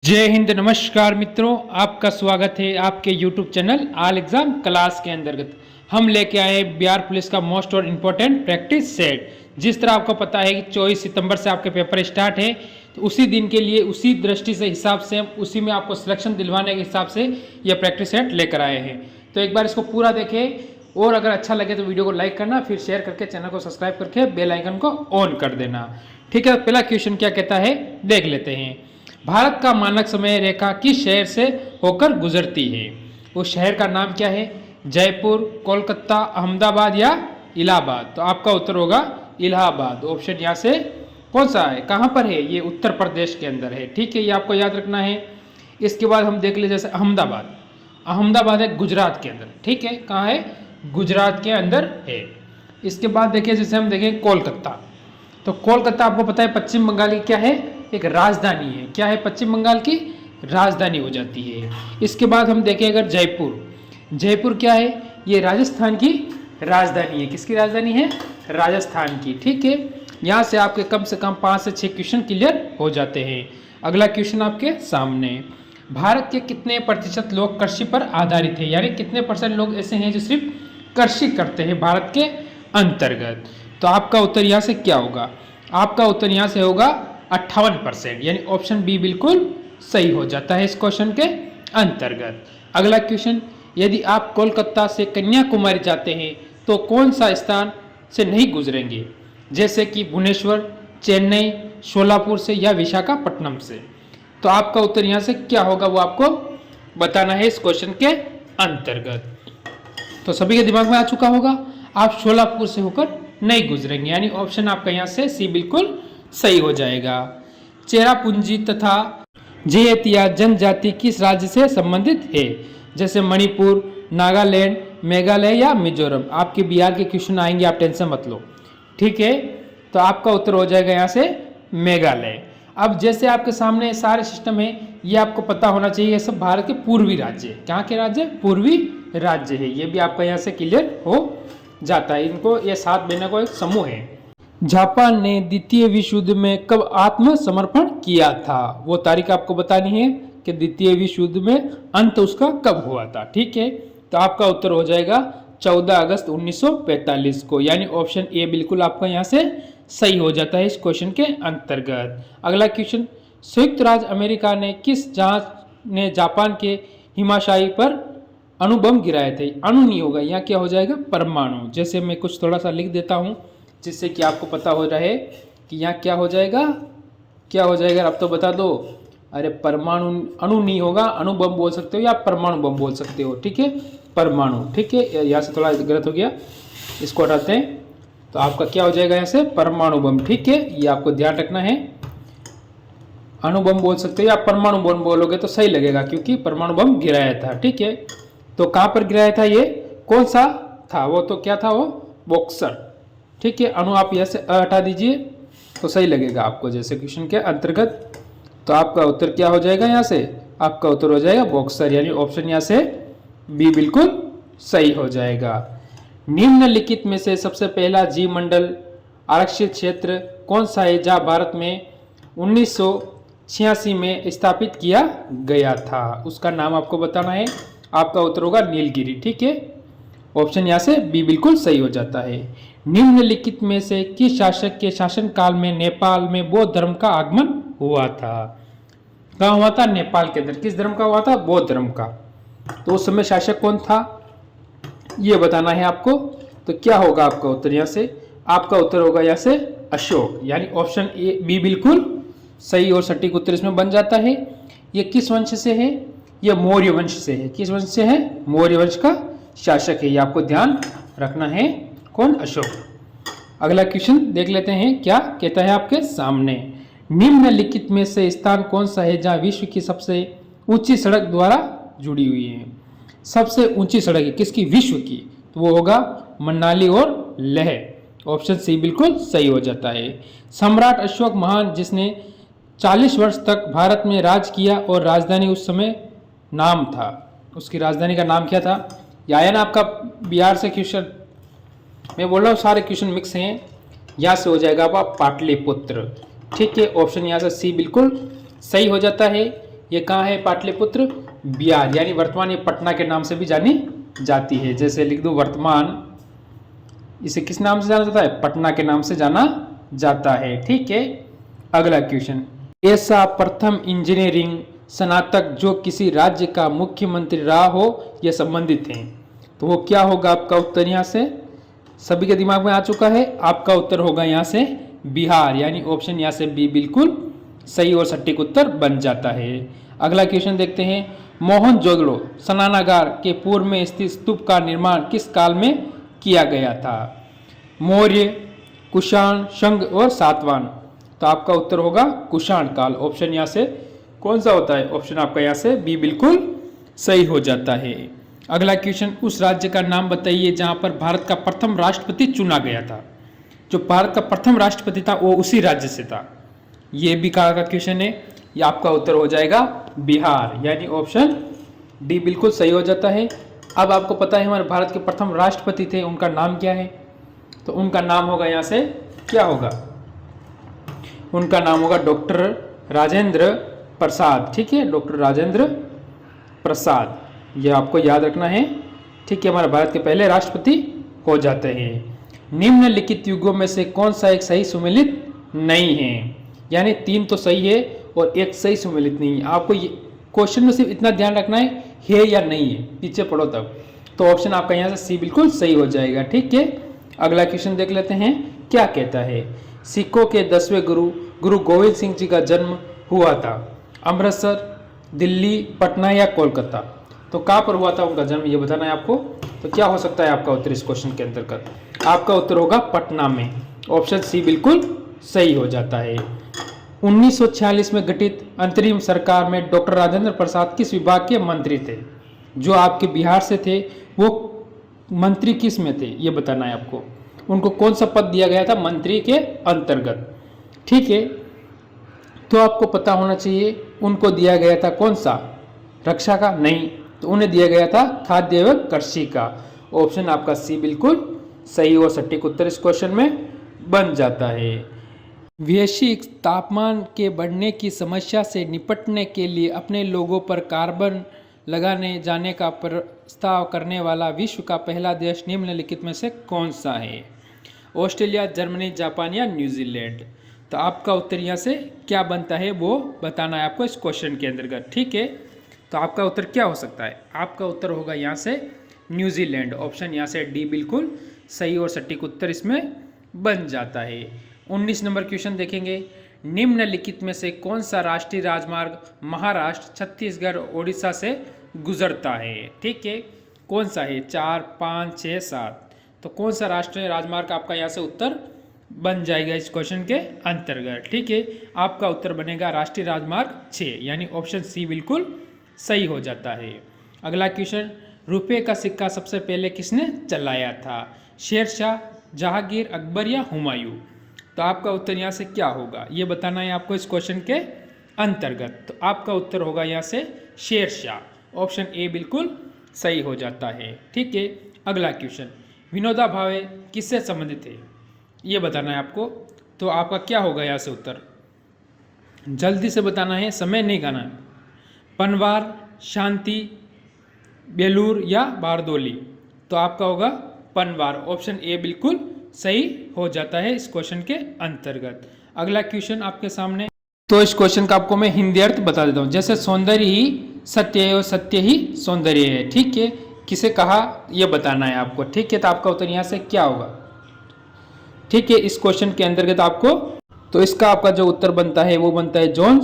जय हिंद। नमस्कार मित्रों, आपका स्वागत है आपके YouTube channel all exam class के अंतर्गत। हम लेके आए बिहार पुलिस का मोस्ट और इम्पोर्टेंट प्रैक्टिस सेट। जिस तरह आपको पता है कि 24 सितंबर से आपके पेपर स्टार्ट है, तो उसी दिन के लिए उसी दृष्टि से हिसाब से उसी में आपको सिलेक्शन दिलवाने के हिसाब से यह प्रैक्टिस सेट लेकर आए हैं। तो एक बार इसको पूरा देखें और अगर अच्छा लगे तो वीडियो को लाइक करना, फिर शेयर करके चैनल को सब्सक्राइब करके बेल आइकन को ऑन कर देना। ठीक है, पहला क्वेश्चन क्या कहता है देख लेते हैं। भारत का मानक समय रेखा किस शहर से होकर गुजरती है? उस शहर का नाम क्या है? जयपुर, कोलकाता, अहमदाबाद या इलाहाबाद? तो आपका उत्तर होगा इलाहाबाद। ऑप्शन यहाँ से कौन सा है, कहाँ पर है? ये उत्तर प्रदेश के अंदर है। ठीक है, ये आपको याद रखना है। इसके बाद हम देख ले जैसे अहमदाबाद। अहमदाबाद है गुजरात के अंदर। ठीक है, कहाँ है? गुजरात के अंदर है। इसके बाद देखिए जैसे हम देखें कोलकाता। तो कोलकाता आपको पता है पश्चिम बंगाल की क्या है, एक राजधानी है। क्या है? पश्चिम बंगाल की राजधानी हो जाती है। इसके बाद हम देखें अगर जयपुर। जयपुर क्या है? ये राजस्थान की राजधानी है। किसकी राजधानी है? राजस्थान की। ठीक है, यहाँ से आपके कम से कम 5 से 6 क्वेश्चन क्लियर हो जाते हैं। अगला क्वेश्चन आपके सामने। भारत के कितने प्रतिशत लोग कृषि पर आधारित है? यानी कितने परसेंट लोग ऐसे हैं जो सिर्फ कृषि करते हैं भारत के अंतर्गत? तो आपका उत्तर यहाँ से क्या होगा? आपका उत्तर यहाँ से होगा 58%, यानी ऑप्शन बी बिल्कुल सही हो जाता है इस क्वेश्चन के अंतर्गत। अगला क्वेश्चन, यदि आप कोलकाता से कन्याकुमारी जाते हैं तो कौन सा स्थान से नहीं गुजरेंगे? जैसे कि भुवनेश्वर, चेन्नई, शोलापुर से या विशाखापट्टनम से? तो आपका उत्तर यहाँ से क्या होगा वो आपको बताना है इस क्वेश्चन के अंतर्गत। तो सभी के दिमाग में आ चुका होगा, आप शोलापुर से होकर नहीं गुजरेंगे, यानी ऑप्शन आपका यहाँ से सी बिल्कुल सही हो जाएगा। चेरापूंजी तथा जयतिया जनजाति किस राज्य से संबंधित है? जैसे मणिपुर, नागालैंड, मेघालय या मिजोरम? आपके बिहार के क्वेश्चन आएंगे, आप टेंशन मत लो। ठीक है, तो आपका उत्तर हो जाएगा यहाँ से मेघालय। अब जैसे आपके सामने सारे सिस्टम है, ये आपको पता होना चाहिए, ये सब भारत के पूर्वी राज्य है। कहाँ के राज्य? पूर्वी राज्य है। ये भी आपका यहाँ से क्लियर हो जाता है। इनको ये 7 बहनों को एक समूह है। जापान ने द्वितीय विश्व युद्ध में कब आत्मसमर्पण किया था? वो तारीख आपको बतानी है कि द्वितीय विश्व युद्ध में अंत उसका कब हुआ था। ठीक है, तो आपका उत्तर हो जाएगा 14 अगस्त 1945 को, यानी ऑप्शन ए बिल्कुल आपका यहाँ से सही हो जाता है इस क्वेश्चन के अंतर्गत। अगला क्वेश्चन, संयुक्त राज्य अमेरिका ने किस जहाज ने जापान के हिमाशाई पर अणुबम गिराए थे? अणु नहीं होगा, यहाँ क्या हो जाएगा? परमाणु। जैसे मैं कुछ थोड़ा सा लिख देता हूँ जिससे कि आपको पता हो रहे कि यहाँ क्या हो जाएगा, क्या हो जाएगा, अब तो बता दो। अरे परमाणु, अणु नहीं होगा, अणु बम बोल सकते हो या परमाणु बम बोल सकते हो। ठीक है, परमाणु। ठीक है, यहाँ से थोड़ा गलत हो गया, इसको हटाते हैं। तो आपका क्या हो जाएगा यहाँ से? परमाणु बम। ठीक है, ये आपको ध्यान रखना है। अणु बम बोल सकते हो या परमाणु बम बोलोगे तो सही लगेगा, क्योंकि परमाणु बम गिराया था। ठीक है, तो कहाँ पर गिराया था, ये कौन सा था? वो तो क्या था, वो बॉक्सर। ठीक है, अणु आप यहाँ से हटा दीजिए तो सही लगेगा आपको जैसे क्वेश्चन के अंतर्गत। तो आपका उत्तर क्या हो जाएगा यहाँ से? आपका उत्तर हो जाएगा बॉक्सर, यानी ऑप्शन यहाँ से बी बिल्कुल सही हो जाएगा। निम्नलिखित में से सबसे पहला जी मंडल आरक्षित क्षेत्र कौन सा है जहाँ भारत में 1986 में स्थापित किया गया था? उसका नाम आपको बताना है। आपका उत्तर होगा नीलगिरी। ठीक है, ऑप्शन यहाँ से बी बिल्कुल सही हो जाता है। निम्नलिखित में से किस शासक के शासनकाल में नेपाल में बौद्ध धर्म का आगमन हुआ था? कहाँ हुआ था? नेपाल के अंदर। किस धर्म का हुआ था? बौद्ध धर्म का। तो उस समय शासक कौन था ये बताना है आपको। तो क्या होगा आपका उत्तर यहाँ से? आपका उत्तर होगा यहाँ से अशोक, यानी ऑप्शन ए बी बिल्कुल सही और सटीक उत्तर इसमें बन जाता है। ये किस वंश से है? ये मौर्य वंश से है। किस वंश से है? मौर्य वंश का शासक है, ये आपको ध्यान रखना है। कौन? अशोक। अगला क्वेश्चन देख लेते हैं क्या कहता है आपके सामने। निम्नलिखित में से स्थान कौन सा है जहां विश्व की सबसे ऊंची सड़क द्वारा जुड़ी हुई है? सबसे ऊंची सड़क है किसकी? विश्व की। तो वो होगा मनाली और लेह। ऑप्शन सी बिल्कुल सही हो जाता है। सम्राट अशोक महान, जिसने 40 वर्ष तक भारत में राज किया और राजधानी उस समय नाम था, उसकी राजधानी का नाम क्या था? या आया ना आपका बिहार से क्वेश्चन, मैं बोल रहा हूँ सारे क्वेश्चन मिक्स हैं। यहाँ से हो जाएगा आपका पाटलिपुत्र। ठीक है, ऑप्शन यहाँ से सी बिल्कुल सही हो जाता है। ये कहाँ है पाटलिपुत्र? बिहार, यानी वर्तमान ये पटना के नाम से भी जानी जाती है। जैसे लिख दूं वर्तमान, इसे किस नाम से जाना जाता है? पटना के नाम से जाना जाता है। ठीक है, अगला क्वेश्चन, ऐसा प्रथम इंजीनियरिंग स्नातक जो किसी राज्य का मुख्यमंत्री रहा हो यह संबंधित है, तो वो क्या होगा? आपका उत्तर यहाँ से सभी के दिमाग में आ चुका है। आपका उत्तर होगा यहाँ से बिहार, यानी ऑप्शन यहाँ से बी बिल्कुल सही और सटीक उत्तर बन जाता है। अगला क्वेश्चन देखते हैं, मोहनजोदड़ो स्नानागार के पूर्व में स्थित स्तूप का निर्माण किस काल में किया गया था? मौर्य, कुषाण, शंग और सातवाहन। तो आपका उत्तर होगा कुषाण काल। ऑप्शन यहाँ से कौन सा होता है? ऑप्शन आपका यहाँ से बी बिल्कुल सही हो जाता है। अगला क्वेश्चन, उस राज्य का नाम बताइए जहां पर भारत का प्रथम राष्ट्रपति चुना गया था। जो भारत का प्रथम राष्ट्रपति था वो उसी राज्य से था। ये भी कहा का क्वेश्चन है। ये आपका उत्तर हो जाएगा बिहार, यानी ऑप्शन डी बिल्कुल सही हो जाता है। अब आपको पता है हमारे भारत के प्रथम राष्ट्रपति थे, उनका नाम क्या है? तो उनका नाम होगा यहाँ से क्या होगा? उनका नाम होगा डॉक्टर राजेंद्र प्रसाद। ठीक है, डॉक्टर राजेंद्र प्रसाद, ये आपको याद रखना है। ठीक है, हमारे भारत के पहले राष्ट्रपति हो जाते हैं। निम्नलिखित युगों में से कौन सा एक सही सुमेलित नहीं है? यानी 3 तो सही है और एक सही सुमेलित नहीं है। आपको ये क्वेश्चन में सिर्फ इतना ध्यान रखना है या नहीं है, पीछे पढ़ो तब। तो ऑप्शन आपका यहाँ से सी बिल्कुल सही हो जाएगा। ठीक है, अगला क्वेश्चन देख लेते हैं, क्या कहता है? सिखों के 10वें गुरु गुरु गोविंद सिंह जी का जन्म हुआ था अमृतसर, दिल्ली, पटना या कोलकाता। तो कहाँ पर हुआ था उनका जन्म, ये बताना है आपको। तो क्या हो सकता है आपका उत्तर इस क्वेश्चन के अंतर्गत? आपका उत्तर होगा पटना में। ऑप्शन सी बिल्कुल सही हो जाता है। 1946 में गठित अंतरिम सरकार में डॉक्टर राजेंद्र प्रसाद किस विभाग के मंत्री थे? जो आपके बिहार से थे वो मंत्री किस में थे, ये बताना है आपको। उनको कौन सा पद दिया गया था मंत्री के अंतर्गत? ठीक है, तो आपको पता होना चाहिए उनको दिया गया था कौन सा? रक्षा का? नहीं, तो उन्हें दिया गया था खाद्य एवं कृषि का। ऑप्शन आपका सी बिल्कुल सही और सटीक उत्तर इस क्वेश्चन में बन जाता है। वैश्विक तापमान के बढ़ने की समस्या से निपटने के लिए अपने लोगों पर कार्बन लगाने जाने का प्रस्ताव करने वाला विश्व का पहला देश निम्नलिखित में से कौन सा है? ऑस्ट्रेलिया, जर्मनी, जापान या न्यूजीलैंड। तो आपका उत्तर यहाँ से क्या बनता है वो बताना है आपको इस क्वेश्चन के अंतर्गत। ठीक है, तो आपका उत्तर क्या हो सकता है? आपका उत्तर होगा यहाँ से न्यूजीलैंड। ऑप्शन यहाँ से डी बिल्कुल सही और सटीक उत्तर इसमें बन जाता है। 19 नंबर क्वेश्चन देखेंगे, निम्नलिखित में से कौन सा राष्ट्रीय राजमार्ग महाराष्ट्र, छत्तीसगढ़, ओडिशा से गुजरता है? ठीक है, कौन सा है? 4, 5, 6, 7। तो कौन सा राष्ट्रीय राजमार्ग आपका यहाँ से उत्तर बन जाएगा इस क्वेश्चन के अंतर्गत? ठीक है, आपका उत्तर बनेगा राष्ट्रीय राजमार्ग 6, यानी ऑप्शन सी बिल्कुल सही हो जाता है। अगला क्वेश्चन, रुपये का सिक्का सबसे पहले किसने चलाया था? शेरशाह, जहांगीर, अकबर या हुमायूं। तो आपका उत्तर यहाँ से क्या होगा ये बताना है आपको इस क्वेश्चन के अंतर्गत। तो आपका उत्तर होगा यहाँ से शेरशाह। ऑप्शन ए बिल्कुल सही हो जाता है। ठीक है, अगला क्वेश्चन, विनोबा भावे किससे संबंधित है ये बताना है आपको। तो आपका क्या होगा यहाँ से उत्तर? जल्दी से बताना है, समय नहीं गाना है। पनवार, शांति, बेलूर या बारदोली। तो आपका होगा पनवार। ऑप्शन ए बिल्कुल सही हो जाता है इस क्वेश्चन के अंतर्गत। अगला क्वेश्चन आपके सामने, तो इस क्वेश्चन का आपको मैं हिंदी अर्थ बता देता हूँ। जैसे सौंदर्य ही सत्य है और सत्य ही सौंदर्य है। ठीक है, किसे कहा यह बताना है आपको। ठीक है, तो आपका उत्तर यहाँ से क्या होगा? ठीक है, इस क्वेश्चन के अंतर्गत आपको, तो इसका आपका जो उत्तर बनता है वो बनता है जॉन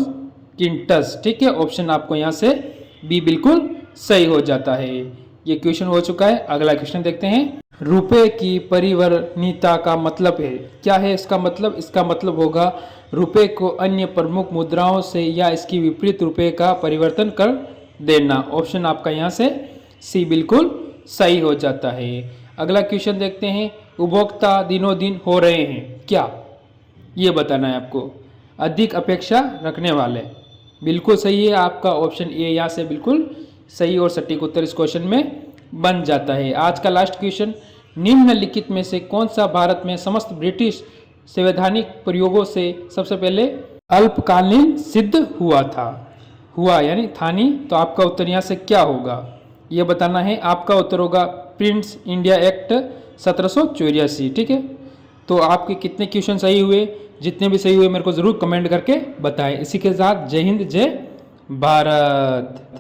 किंटस। ठीक है, ऑप्शन आपको यहाँ से बी बिल्कुल सही हो जाता है। ये क्वेश्चन हो चुका है। अगला क्वेश्चन देखते हैं, रुपए की परिवर्तनीयता का मतलब है क्या है? इसका मतलब, इसका मतलब होगा रुपए को अन्य प्रमुख मुद्राओं से या इसकी विपरीत रुपए का परिवर्तन कर देना। ऑप्शन आपका यहाँ से सी बिल्कुल सही हो जाता है। अगला क्वेश्चन देखते हैं, उपभोक्ता दिनों दिन हो रहे हैं क्या, ये बताना है आपको। अधिक अपेक्षा रखने वाले, बिल्कुल सही है आपका ऑप्शन ए यहाँ से बिल्कुल सही और सटीक उत्तर इस क्वेश्चन में बन जाता है। आज का लास्ट क्वेश्चन, निम्नलिखित में से कौन सा भारत में समस्त ब्रिटिश संवैधानिक प्रयोगों से सबसे पहले अल्पकालीन सिद्ध हुआ था? हुआ यानी था नहीं, तो आपका उत्तर यहाँ से क्या होगा ये बताना है। आपका उत्तर होगा प्रिंस इंडिया एक्ट 1784। ठीक है, तो आपके कितने क्वेश्चन सही हुए, जितने भी सही हुए मेरे को ज़रूर कमेंट करके बताएं। इसी के साथ जय हिंद, जय भारत।